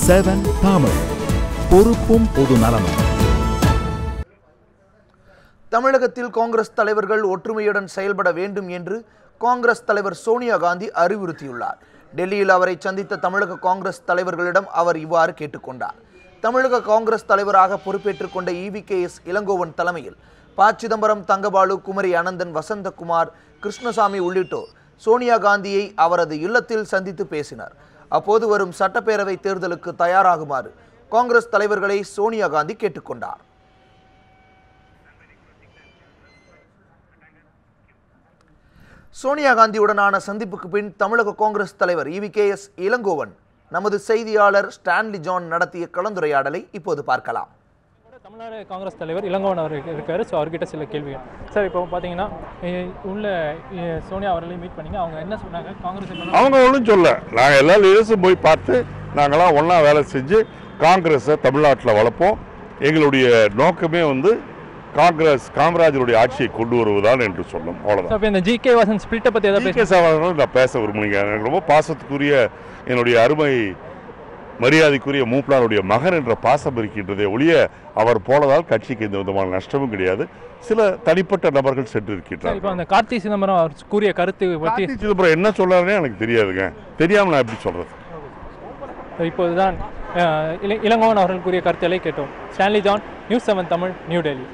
7 தமிழ் பொறுப்பும் பொது நலமும். தமிழகத்தில் காங்கிரஸ் தலைவர்கள் ஒற்றுமையுடன் செயல்பட வேண்டும் என்று காங்கிரஸ் தலைவர் சோனியா காந்தி அறிவுறுத்தியுள்ளார். டெல்லியில் அவரை சந்தித்த தமிழக காங்கிரஸ் தலைவர்களிடம் அவர் இவ்வாறு கேட்டுக்கொண்டார். தமிழக காங்கிரஸ் தலைவராக பொறுப்பேற்றுக் கொண்ட EVKS இளங்கோவன் தலைமையில் ப. சிதம்பரம், தங்கபாலு, குமரி அனந்தன், வசந்தகுமார், கிருஷ்ணசாமி உள்ளிட்டோர் சோனியா காந்தியை அவரது இல்லத்தில் சந்தித்து பேசினர். அப்போது வரும் சட்டப்பேரவை தேர்தலுக்கு தயாராகுமாறு காங்கிரஸ் தலைவர்களை சோனியா காந்தி கேட்டுக்கொண்டார். சோனியா காந்தியுடனான சந்திப்புக்கு பின் தமிழக காங்கிரஸ் தலைவர் EVKS இளங்கோவன் நமது செய்தியாளர் ஸ்டான்லி ஜான் நடத்திய கலந்துரையாடலை இப்போது பார்க்கலாம். தமிழ்நாடு காங்கிரஸ் தலைவர் இளங்கோவன் அவர் இருக்காரு. ஸோ அவர்கிட்ட சில கேள்விகள். சார், இப்போ பார்த்தீங்கன்னா உள்ள சோனியா அவர்களையும் மீட் பண்ணிங்க. அவங்க என்ன சொன்னாங்க? காங்கிரஸ் அவங்க ஒன்றும் சொல்ல, நாங்கள் எல்லா லீடர்ஸும் போய் பார்த்து நாங்களாம் ஒன்றா வேலை செஞ்சு காங்கிரஸை தமிழ்நாட்டில் வளர்ப்போம். எங்களுடைய நோக்கமே காமராஜருடைய ஆட்சியை கொண்டு வருவதான் என்று சொன்னோம். அவ்வளோதான். இந்த GK வாசன் ஸ்பிளிட்டை பற்றி ஏதாவது நான் பேச விரும்புகிறேன். எனக்கு ரொம்ப பாசத்துக்குரிய என்னுடைய அருமை மரியாதைக்குரிய மூப்பனாருடைய மகன் என்ற பாசம் இருக்கின்றதே ஒழிய அவர் போனதால் கட்சிக்கு எந்த விதமான நஷ்டமும் கிடையாது. சில தனிப்பட்ட நபர்கள் சென்று இருக்கின்றார். இப்போ அந்த கார்த்தி சிதம்பரம் அவர் கூறிய கருத்து பற்றி சிதம்பரம் என்ன சொல்றாருன்னே எனக்கு தெரியாதுங்க. தெரியாமல் நான் எப்படி சொல்றது? இப்போதுதான் இளங்கோவன் அவர்கள் கூறிய கருத்துக்களை கேட்டோம். Stanley John, News 7 Tamil, new Delhi.